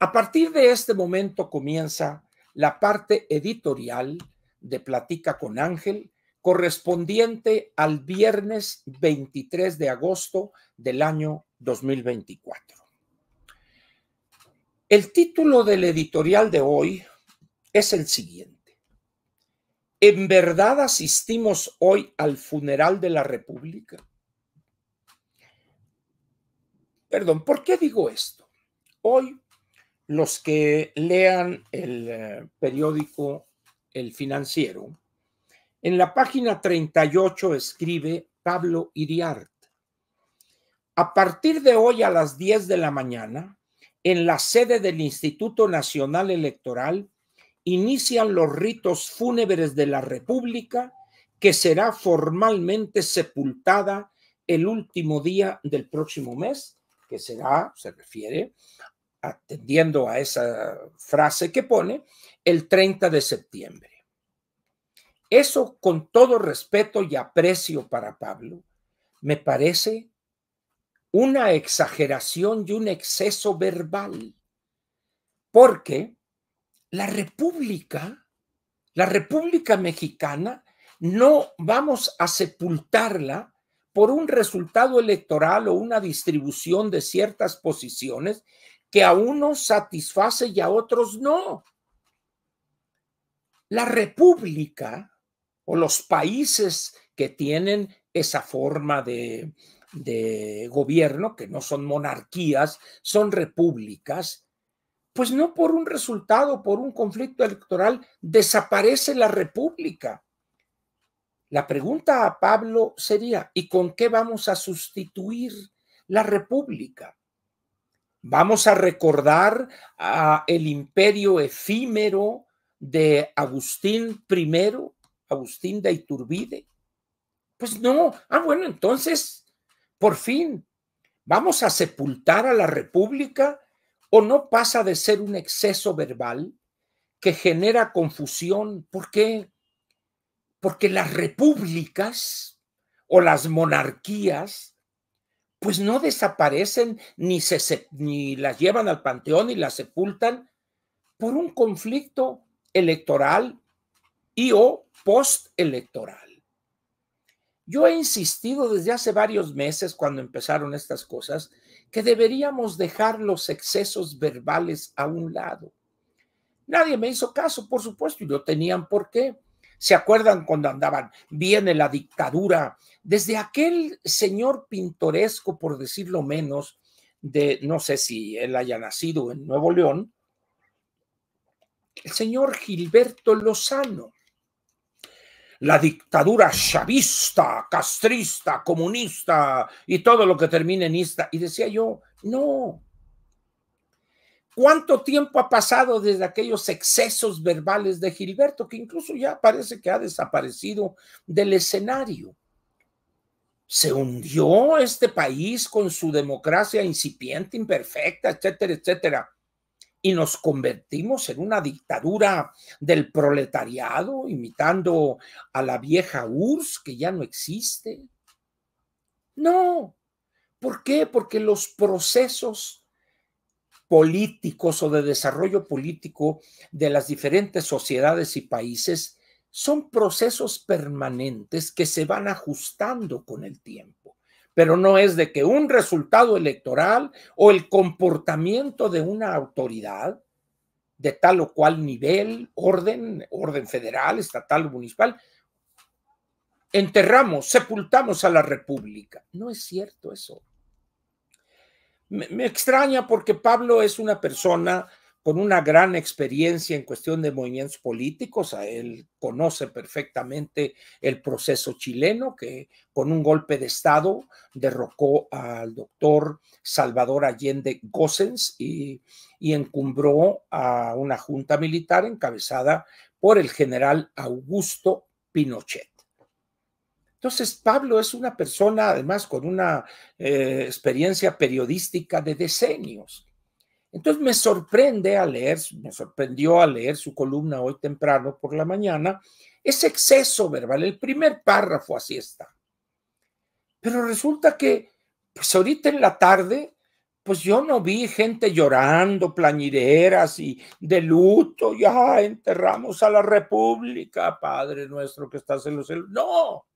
A partir de este momento comienza la parte editorial de Platica con Ángel, correspondiente al viernes 23 de agosto del año 2024. El título del editorial de hoy es el siguiente: ¿En verdad asistimos hoy al funeral de la República? Perdón, ¿por qué digo esto? Hoy los que lean el periódico El Financiero, en la página 38 escribe Pablo Iriart: a partir de hoy a las 10 de la mañana, en la sede del Instituto Nacional Electoral, inician los ritos fúnebres de la República, que será formalmente sepultada el último día del próximo mes, que será, se refiere, atendiendo a esa frase que pone, el 30 de septiembre. Eso, con todo respeto y aprecio para Pablo, me parece una exageración y un exceso verbal, porque la República Mexicana, no vamos a sepultarla por un resultado electoral o una distribución de ciertas posiciones que a unos satisface y a otros no. La República o los países que tienen esa forma de gobierno, que no son monarquías, son repúblicas, pues no por un resultado, por un conflicto electoral, desaparece la República. La pregunta a Pablo sería: ¿y con qué vamos a sustituir la República? ¿Vamos a recordar el imperio efímero de Agustín I, Agustín de Iturbide? Pues no. Bueno, entonces, por fin, ¿vamos a sepultar a la República o no pasa de ser un exceso verbal que genera confusión? ¿Por qué? Porque las repúblicas o las monarquías pues no desaparecen ni las llevan al panteón ni las sepultan por un conflicto electoral y o postelectoral. Yo he insistido desde hace varios meses, cuando empezaron estas cosas, que deberíamos dejar los excesos verbales a un lado. Nadie me hizo caso, por supuesto, y no tenían por qué. ¿Se acuerdan cuando andaban? Viene la dictadura. Desde aquel señor pintoresco, por decirlo menos, no sé si él haya nacido en Nuevo León, el señor Gilberto Lozano. La dictadura chavista, castrista, comunista y todo lo que termine en ista. Y decía yo, no. ¿Cuánto tiempo ha pasado desde aquellos excesos verbales de Gilberto, que incluso ya parece que ha desaparecido del escenario? Se hundió este país con su democracia incipiente, imperfecta, etcétera, etcétera, y nos convertimos en una dictadura del proletariado, imitando a la vieja URSS, que ya no existe. No. ¿Por qué? Porque los procesos políticos o de desarrollo político de las diferentes sociedades y países son procesos permanentes que se van ajustando con el tiempo, pero no es de que un resultado electoral o el comportamiento de una autoridad de tal o cual nivel, orden federal, estatal o municipal, enterramos, sepultamos a la República. No es cierto eso. Me extraña porque Pablo es una persona con una gran experiencia en cuestión de movimientos políticos. A él conoce perfectamente el proceso chileno, que con un golpe de Estado derrocó al doctor Salvador Allende Gossens y encumbró a una junta militar encabezada por el general Augusto Pinochet. Entonces, Pablo es una persona, además, con una experiencia periodística de decenios. Entonces, me sorprendió al leer su columna hoy temprano por la mañana, ese exceso verbal. El primer párrafo así está. Pero resulta que, pues ahorita en la tarde, pues yo no vi gente llorando, plañideras y de luto, ya enterramos a la República, Padre nuestro que estás en los cielos. No.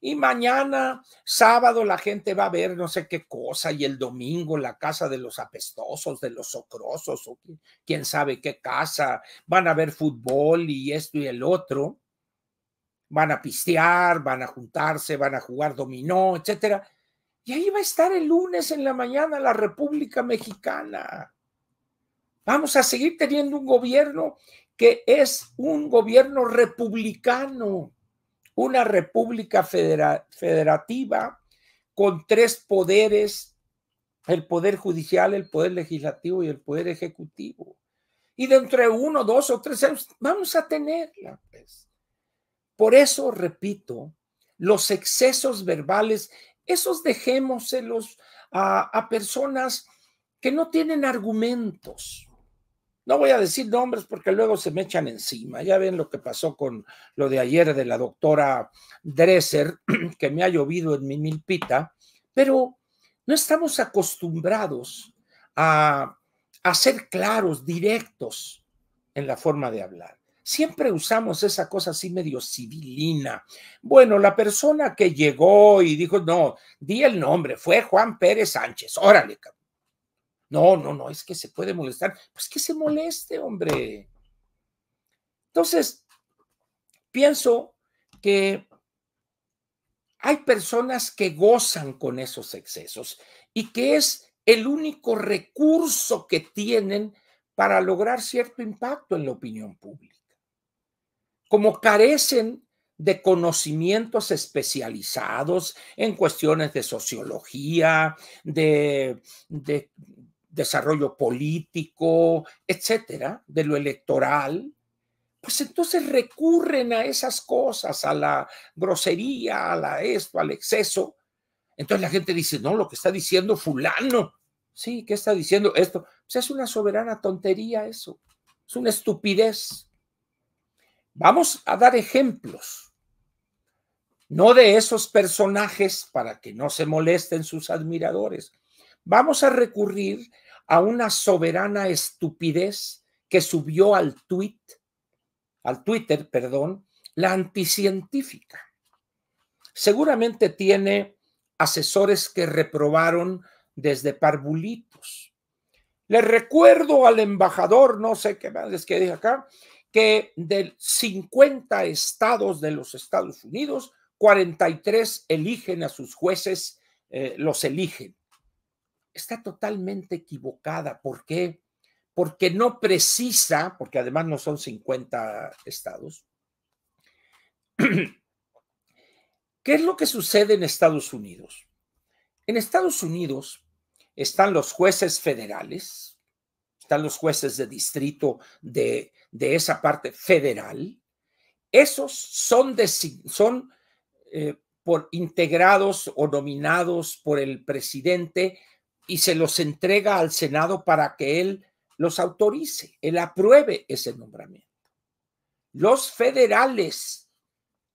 Y mañana, sábado, la gente va a ver no sé qué cosa, y el domingo la casa de los apestosos, de los ocrosos, o quién sabe qué casa, van a ver fútbol y esto y el otro, van a pistear, van a juntarse, van a jugar dominó, etcétera. Y ahí va a estar el lunes en la mañana la República Mexicana. Vamos a seguir teniendo un gobierno que es un gobierno republicano, una república federativa con tres poderes: el poder judicial, el poder legislativo y el poder ejecutivo. Y dentro de 1, 2 o 3 años vamos a tenerla, pues. Por eso, repito, los excesos verbales, esos dejémoselos a personas que no tienen argumentos. No voy a decir nombres porque luego se me echan encima. Ya ven lo que pasó con lo de ayer de la doctora Dresser, que me ha llovido en mi milpita, pero no estamos acostumbrados a ser claros, directos en la forma de hablar. Siempre usamos esa cosa así medio civilina. Bueno, la persona que llegó y dijo, no, di el nombre, fue Juan Pérez Sánchez, órale, cabrón. No, es que se puede molestar. Pues que se moleste, hombre. Entonces, pienso que hay personas que gozan con esos excesos y que es el único recurso que tienen para lograr cierto impacto en la opinión pública. Como carecen de conocimientos especializados en cuestiones de sociología, de desarrollo político, etcétera, de lo electoral, pues entonces recurren a esas cosas, a la grosería, a esto, al exceso. Entonces la gente dice, no, lo que está diciendo fulano, sí, ¿qué está diciendo esto? Pues es una soberana tontería eso, es una estupidez. Vamos a dar ejemplos, no de esos personajes para que no se molesten sus admiradores. Vamos a recurrir a una soberana estupidez que subió al Twitter, la anticientífica. Seguramente tiene asesores que reprobaron desde parvulitos. Le recuerdo al embajador, no sé qué más es que dije acá, que de 50 estados de los Estados Unidos, 43 eligen a sus jueces, los eligen. Está totalmente equivocada. ¿Por qué? Porque no precisa, porque además no son 50 estados. ¿Qué es lo que sucede en Estados Unidos? En Estados Unidos están los jueces federales, están los jueces de distrito de esa parte federal. Esos son integrados o nominados por el presidente y se los entrega al Senado para que él los autorice, él apruebe ese nombramiento. Los federales,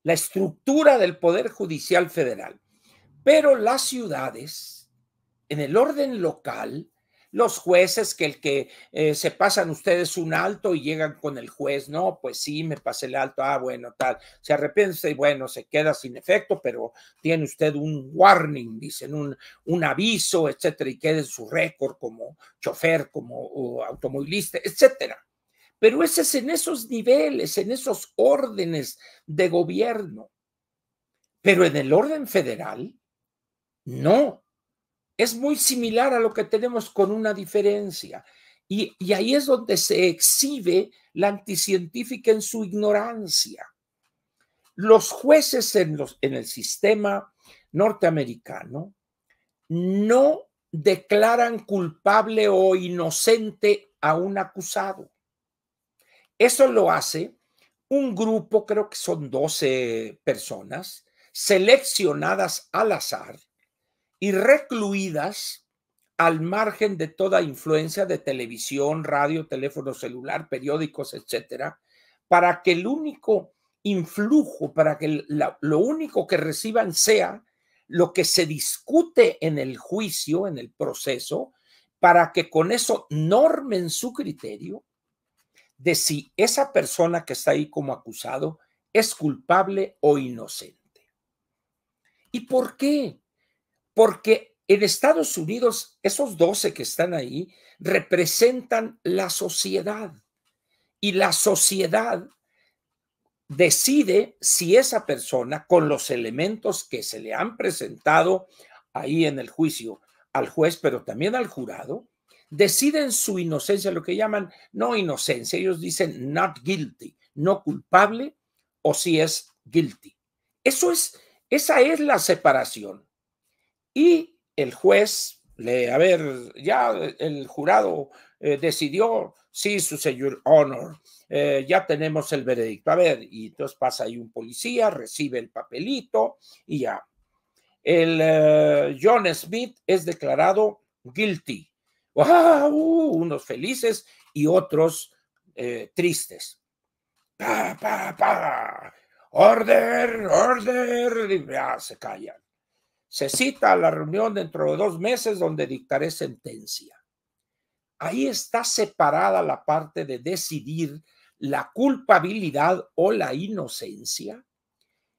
la estructura del Poder Judicial Federal, pero las ciudades, en el orden local, los jueces que se pasan ustedes un alto y llegan con el juez, no, pues sí, me pasé el alto, bueno, tal, se arrepiente y bueno, se queda sin efecto, pero tiene usted un warning, dicen, un aviso, etcétera, y queda en su récord como chofer, como automovilista, etcétera. Pero ese es en esos niveles, en esos órdenes de gobierno. Pero en el orden federal, no. Es muy similar a lo que tenemos con una diferencia. Y ahí es donde se exhibe la anticientífica en su ignorancia. Los jueces en el sistema norteamericano no declaran culpable o inocente a un acusado. Eso lo hace un grupo, creo que son 12 personas, seleccionadas al azar y recluidas al margen de toda influencia de televisión, radio, teléfono celular, periódicos, etcétera, para que el único influjo, para que lo único que reciban sea lo que se discute en el juicio, en el proceso, para que con eso normen su criterio de si esa persona que está ahí como acusado es culpable o inocente. ¿Y por qué? Porque en Estados Unidos esos 12 que están ahí representan la sociedad y la sociedad decide si esa persona, con los elementos que se le han presentado ahí en el juicio al juez, pero también al jurado, deciden su inocencia, lo que llaman no inocencia, ellos dicen not guilty, no culpable, o si es guilty. Esa es la separación. Y el juez, a ver, ya el jurado decidió, sí, su señor honor, ya tenemos el veredicto. A ver, y entonces pasa ahí un policía, recibe el papelito y ya. El John Smith es declarado guilty. ¡Wow! Unos felices y otros tristes. ¡Pa, pa, pa! ¡Order! ¡Order! Y ya se callan. Se cita a la reunión dentro de 2 meses donde dictaré sentencia. Ahí está separada la parte de decidir la culpabilidad o la inocencia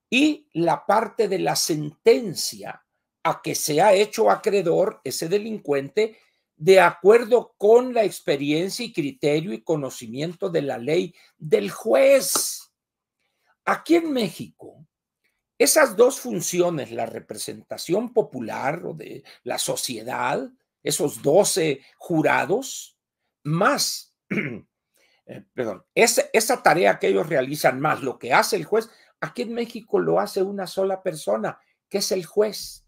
y la parte de la sentencia a que se ha hecho acreedor ese delincuente de acuerdo con la experiencia y criterio y conocimiento de la ley del juez. Aquí en México, esas dos funciones, la representación popular o de la sociedad, esos 12 jurados, más, perdón, esa tarea que ellos realizan, más lo que hace el juez, aquí en México lo hace una sola persona, que es el juez.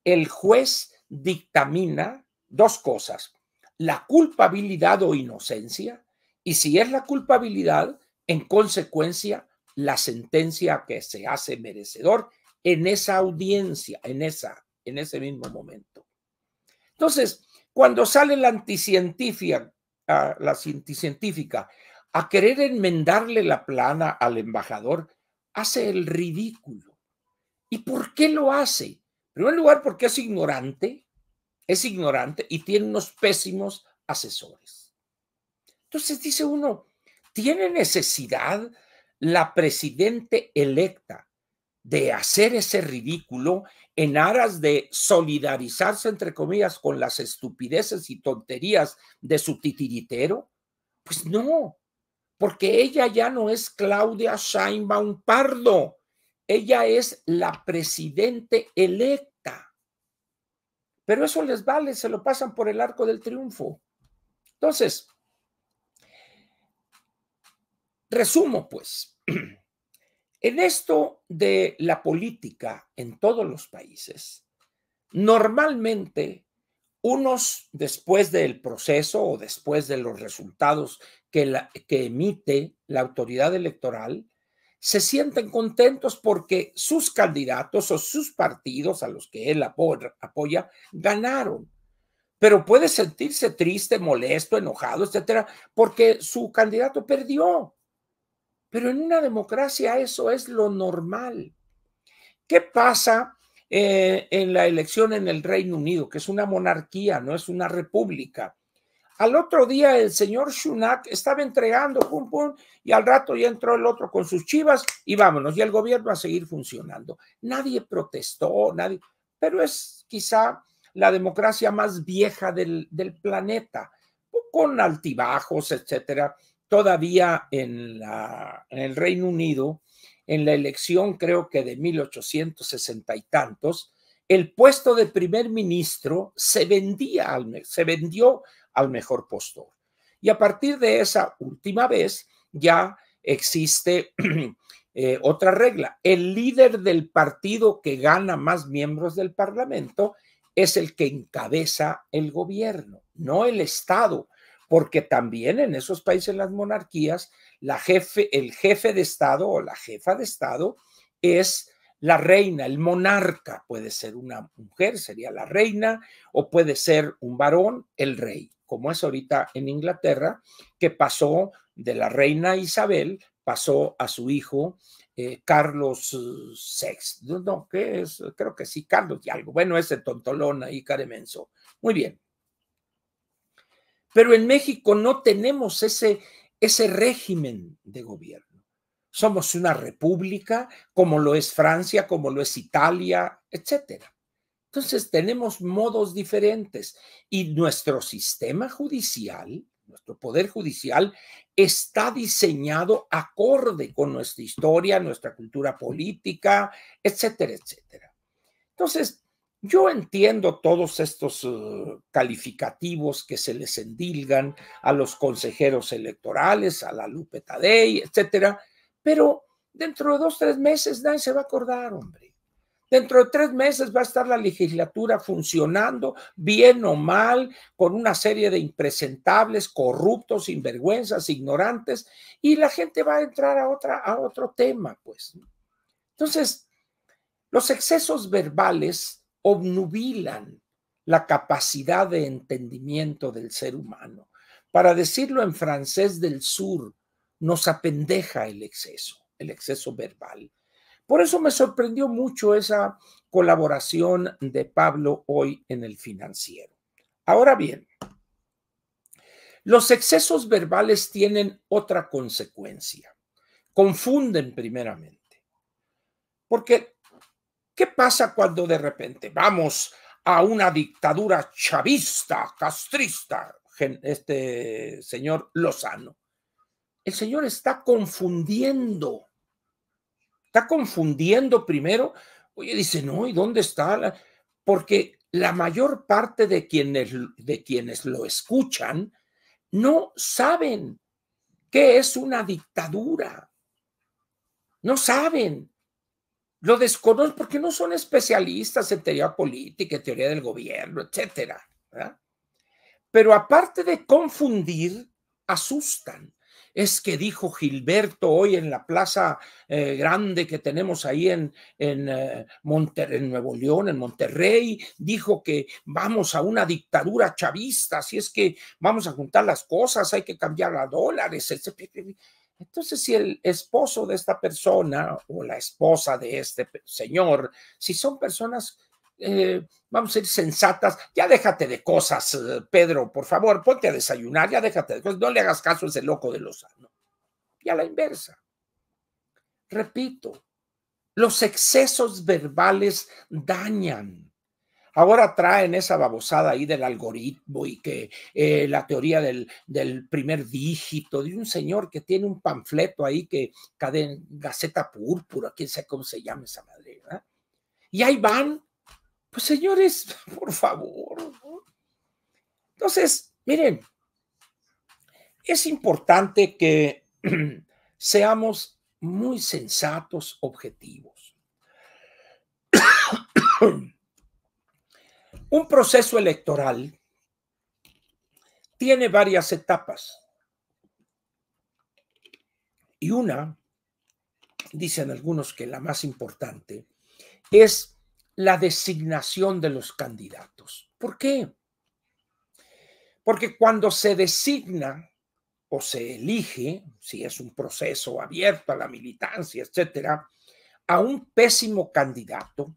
El juez dictamina 2 cosas, la culpabilidad o inocencia, y si es la culpabilidad, en consecuencia, la sentencia que se hace merecedor en esa audiencia, en ese mismo momento. Entonces, cuando sale la anticientífica a querer enmendarle la plana al embajador, hace el ridículo. ¿Y por qué lo hace? En primer lugar, porque es ignorante y tiene unos pésimos asesores. Entonces dice uno, ¿tiene necesidad la presidente electa de hacer ese ridículo en aras de solidarizarse, entre comillas, con las estupideces y tonterías de su titiritero? Pues no, porque ella ya no es Claudia Sheinbaum Pardo, ella es la presidente electa. Pero eso les vale, se lo pasan por el arco del triunfo. Entonces, resumo pues, en esto de la política en todos los países, normalmente unos después del proceso o después de los resultados que emite la autoridad electoral, se sienten contentos porque sus candidatos o sus partidos a los que él apoya ganaron. Pero puede sentirse triste, molesto, enojado, etcétera, porque su candidato perdió. Pero en una democracia eso es lo normal. ¿Qué pasa en la elección en el Reino Unido, que es una monarquía, no es una república? Al otro día el señor Sunak estaba entregando, pum, pum, y al rato ya entró el otro con sus chivas y vámonos, y el gobierno a seguir funcionando. Nadie protestó, nadie, pero es quizá la democracia más vieja del planeta, con altibajos, etcétera. Todavía en el Reino Unido, en la elección creo que de 1860 y tantos, el puesto de primer ministro se vendió al mejor postor. Y a partir de esa última vez ya existe otra regla. El líder del partido que gana más miembros del Parlamento es el que encabeza el gobierno, no el Estado, porque también en esos países, las monarquías, el jefe de Estado o la jefa de Estado es la reina, el monarca. Puede ser una mujer, sería la reina, o puede ser un varón, el rey, como es ahorita en Inglaterra, que pasó de la reina Isabel, pasó a su hijo Carlos VI, no, ¿qué es? Creo que sí, Carlos y algo. Bueno, ese tontolón ahí, caremenso. Muy bien. Pero en México no tenemos ese régimen de gobierno. Somos una república, como lo es Francia, como lo es Italia, etcétera. Entonces tenemos modos diferentes y nuestro sistema judicial, nuestro poder judicial, está diseñado acorde con nuestra historia, nuestra cultura política, etcétera, etcétera. Entonces, yo entiendo todos estos calificativos que se les endilgan a los consejeros electorales, a la Lupe Tadei, etcétera, pero dentro de 2, 3 meses nadie se va a acordar, hombre. Dentro de 3 meses va a estar la legislatura funcionando, bien o mal, con una serie de impresentables, corruptos, sinvergüenzas, ignorantes, y la gente va a entrar a otro tema, pues. Entonces, los excesos verbales obnubilan la capacidad de entendimiento del ser humano. Para decirlo en francés del sur, nos apendeja el exceso verbal. Por eso me sorprendió mucho esa colaboración de Pablo hoy en El Financiero. Ahora bien, los excesos verbales tienen otra consecuencia. Confunden primeramente. Porque, ¿qué pasa cuando de repente vamos a una dictadura chavista, castrista, este señor Lozano? El señor está confundiendo primero. Oye, dice, no, ¿y dónde está? Porque la mayor parte de quienes lo escuchan no saben qué es una dictadura. No saben. Lo desconocen porque no son especialistas en teoría política, en teoría del gobierno, etcétera, ¿verdad? Pero aparte de confundir, asustan. Es que dijo Gilberto hoy en la plaza grande que tenemos ahí en Nuevo León, en Monterrey, dijo que vamos a una dictadura chavista, así es que vamos a juntar las cosas, hay que cambiar a dólares, etc. Entonces, si el esposo de esta persona o la esposa de este señor, si son personas vamos a ir sensatas, ya déjate de cosas, Pedro, por favor, ponte a desayunar, ya déjate de cosas, no le hagas caso a ese loco de Lozano. Y a la inversa. Repito, los excesos verbales dañan. Ahora traen esa babosada ahí del algoritmo y que la teoría del primer dígito de un señor que tiene un panfleto ahí que Gaceta Púrpura, quién sabe cómo se llama esa madre, ¿verdad? Y ahí van. Pues señores, por favor, ¿no? Entonces, miren, es importante que seamos muy sensatos, objetivos. Un proceso electoral tiene varias etapas. Y una, dicen algunos que la más importante, es la designación de los candidatos. ¿Por qué? Porque cuando se designa o se elige, si es un proceso abierto a la militancia, etcétera, a un pésimo candidato,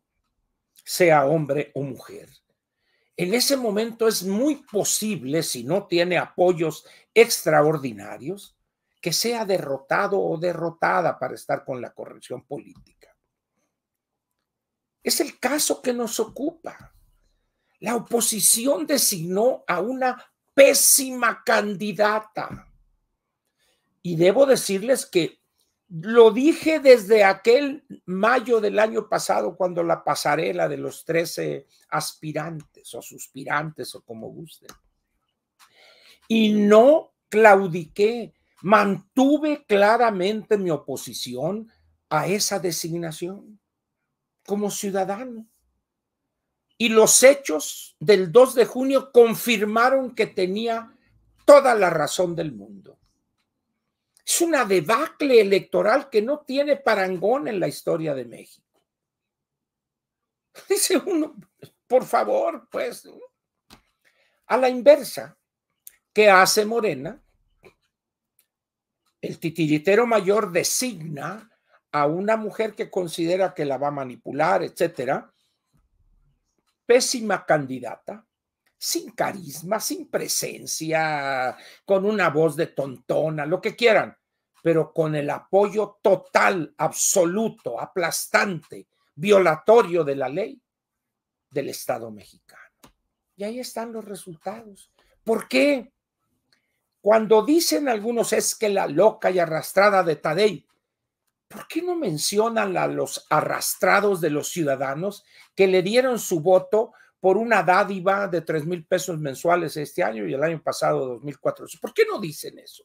sea hombre o mujer, en ese momento es muy posible, si no tiene apoyos extraordinarios, que sea derrotado o derrotada para estar con la corrección política. Es el caso que nos ocupa. La oposición designó a una pésima candidata. Y debo decirles que lo dije desde aquel mayo del año pasado, cuando la pasarela de los 13 aspirantes o suspirantes o como gusten. Y no claudiqué, mantuve claramente mi oposición a esa designación como ciudadano. Y los hechos del 2 de junio confirmaron que tenía toda la razón del mundo. Es una debacle electoral que no tiene parangón en la historia de México. Dice uno, por favor, pues, a la inversa, ¿qué hace Morena? El titiritero mayor designa a una mujer que considera que la va a manipular, etcétera, pésima candidata, sin carisma, sin presencia, con una voz de tontona, lo que quieran, pero con el apoyo total, absoluto, aplastante, violatorio de la ley del Estado mexicano. Y ahí están los resultados. ¿Por qué? Cuando dicen algunos es que la loca y arrastrada de Tadei, ¿por qué no mencionan a los arrastrados de los ciudadanos que le dieron su voto por una dádiva de 3,000 pesos mensuales este año y el año pasado 2,400? ¿Por qué no dicen eso?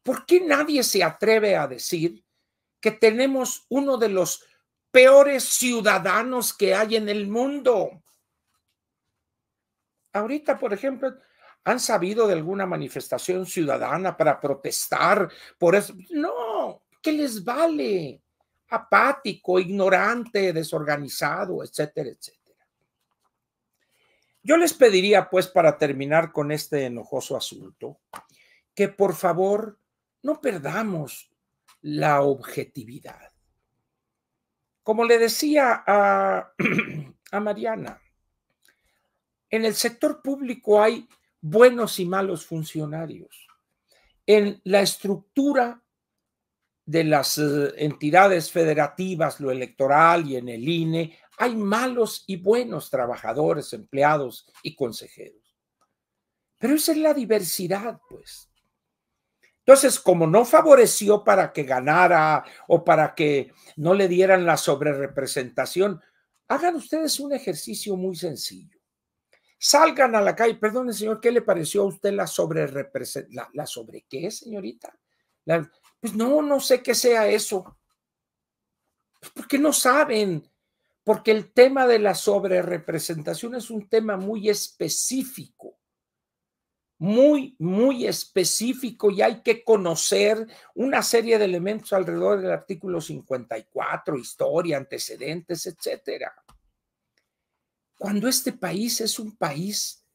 ¿Por qué nadie se atreve a decir que tenemos uno de los peores ciudadanos que hay en el mundo? Ahorita, por ejemplo, ¿han sabido de alguna manifestación ciudadana para protestar por eso? No, ¿qué les vale? Apático, ignorante, desorganizado, etcétera, etcétera. Yo les pediría, pues, para terminar con este enojoso asunto, que por favor no perdamos la objetividad. Como le decía a Mariana, en el sector público hay buenos y malos funcionarios. En la estructura de las entidades federativas, lo electoral y en el INE, hay malos y buenos trabajadores, empleados y consejeros. Pero esa es la diversidad, pues. Entonces, como no favoreció para que ganara o para que no le dieran la sobrerepresentación, hagan ustedes un ejercicio muy sencillo. Salgan a la calle, perdone, señor, ¿qué le pareció a usted la sobrerepresentación? ¿La sobre qué, señorita? Pues no sé qué sea eso. Pues porque no saben, porque el tema de la sobrerepresentación es un tema muy específico, muy específico, y hay que conocer una serie de elementos alrededor del artículo 54, historia, antecedentes, etcétera. Cuando este país es un país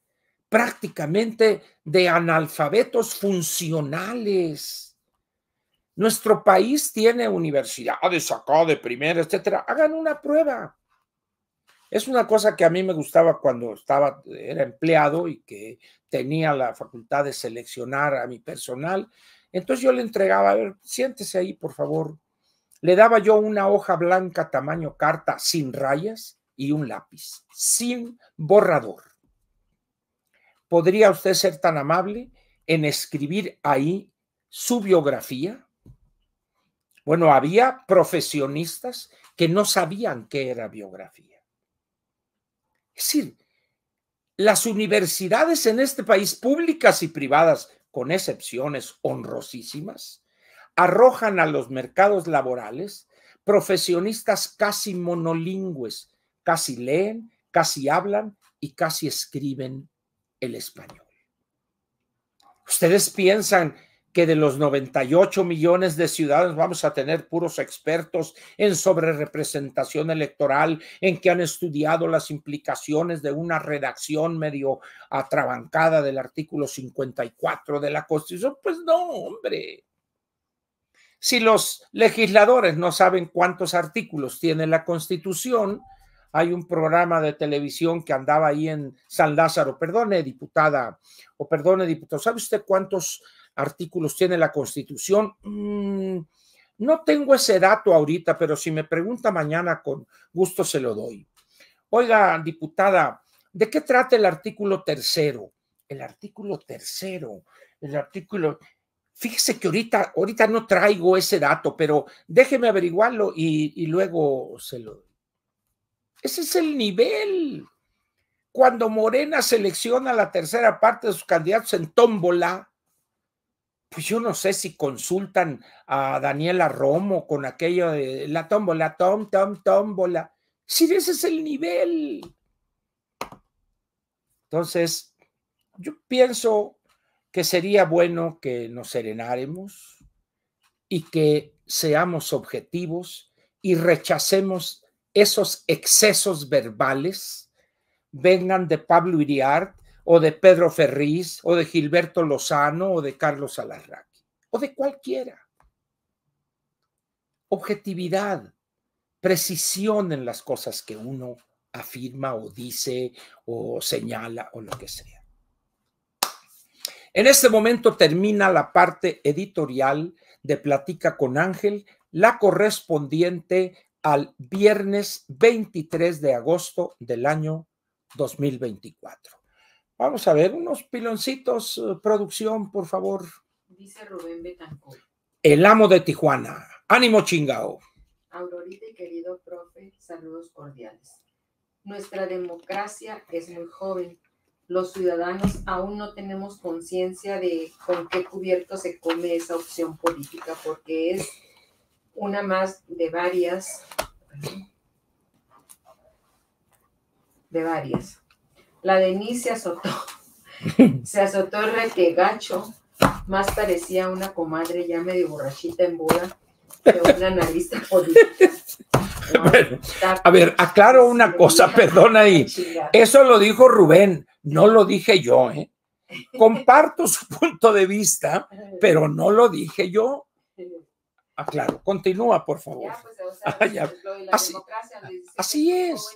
prácticamente de analfabetos funcionales. Nuestro país tiene universidades acá de primera, etcétera. Hagan una prueba. Es una cosa que a mí me gustaba cuando era empleado y que tenía la facultad de seleccionar a mi personal. Entonces yo le entregaba, a ver, siéntese ahí, por favor. Le daba yo una hoja blanca tamaño carta sin rayas y un lápiz, sin borrador. ¿Podría usted ser tan amable en escribir ahí su biografía? Bueno, había profesionistas que no sabían qué era biografía. Es decir, las universidades en este país, públicas y privadas, con excepciones honrosísimas, arrojan a los mercados laborales profesionistas casi monolingües, casi leen, casi hablan y casi escriben el español. ¿Ustedes piensan que de los 98 millones de ciudadanos vamos a tener puros expertos en sobrerepresentación electoral, en que han estudiado las implicaciones de una redacción medio atrabancada del artículo 54 de la Constitución? Pues no, hombre. Si los legisladores no saben cuántos artículos tiene la Constitución, hay un programa de televisión que andaba ahí en San Lázaro, perdone, diputada, o perdone, diputado, ¿sabe usted cuántos artículos tiene la Constitución? No tengo ese dato ahorita, pero si me pregunta mañana, con gusto se lo doy. Oiga, diputada, ¿de qué trata el artículo tercero? El artículo tercero, el artículo... Fíjese que ahorita no traigo ese dato, pero déjeme averiguarlo y luego se lo doy. Ese es el nivel. Cuando Morena selecciona la tercera parte de sus candidatos en tómbola, pues yo no sé si consultan a Daniela Romo con aquello de la tómbola, tómbola. Sí, ese es el nivel. Entonces, yo pienso que sería bueno que nos serenáremos y que seamos objetivos y rechacemos esos excesos verbales, vengan de Pablo Iriart o de Pedro Ferriz o de Gilberto Lozano o de Carlos Alarraqui o de cualquiera. Objetividad, precisión en las cosas que uno afirma o dice o señala o lo que sea. En este momento termina la parte editorial de Platica con Ángel, la correspondiente al viernes 23 de agosto del año 2024. Vamos a ver unos piloncitos, producción, por favor. Dice Rubén Betancourt. El amo de Tijuana. Ánimo, chingao. Aurorita y querido profe, saludos cordiales. Nuestra democracia es muy joven. Los ciudadanos aún no tenemos conciencia de con qué cubierto se come esa opción política, porque es una más de varias. La Denise se azotó el requegacho, más parecía una comadre ya medio borrachita en boda que una analista política. ¿No? Bueno, a ver, aclaro una cosa, perdona ahí. Eso lo dijo Rubén, no lo dije yo, ¿eh? Comparto su punto de vista, pero no lo dije yo. Aclaro, continúa, por favor. Ya, pues, o sea, Ya. lo de la Así, democracia, así es.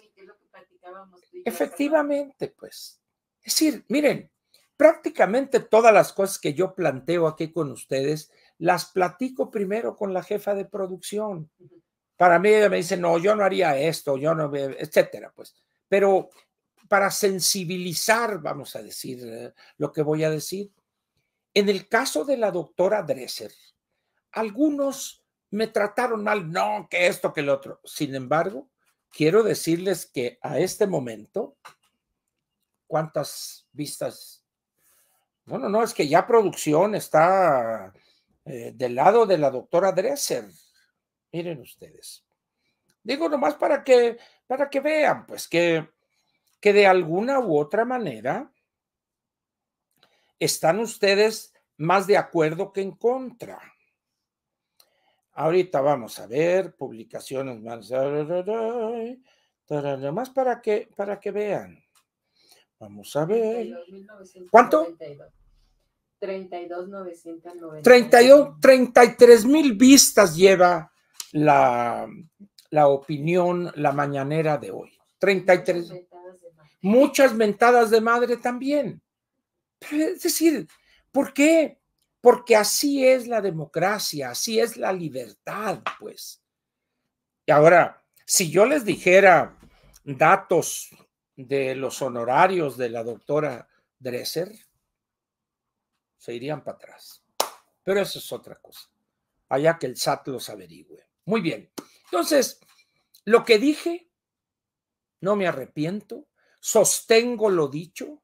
Efectivamente, pues. Es decir, miren, prácticamente todas las cosas que yo planteo aquí con ustedes, las platico primero con la jefa de producción. Para mí ella me dice, no, yo no haría esto, yo no, etcétera, pues. Pero para sensibilizar, vamos a decir lo que voy a decir. En el caso de la doctora Dresser, algunos me trataron mal, no, que esto, que el otro. Sin embargo, quiero decirles que a este momento, ¿cuántas vistas? Bueno, no, es que ya producción está del lado de la doctora Dresser. Miren ustedes. Digo nomás para que vean, pues, que de alguna u otra manera están ustedes más de acuerdo que en contra. Ahorita vamos a ver publicaciones más para que vean. Vamos a ver. ¿Cuánto? 33,000 vistas lleva la opinión, la mañanera de hoy. 33. Muchas mentadas de madre también. Es decir, ¿por qué? Porque así es la democracia, así es la libertad, pues. Y ahora, si yo les dijera datos de los honorarios de la doctora Dresser, se irían para atrás. Pero eso es otra cosa. Allá que el SAT los averigüe. Muy bien. Entonces, lo que dije, no me arrepiento, sostengo lo dicho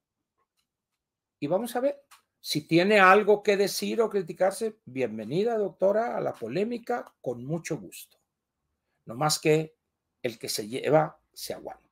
y vamos a ver. Si tiene algo que decir o criticarse, bienvenida, doctora, a la polémica, con mucho gusto. No más que el que se lleva, se aguanta.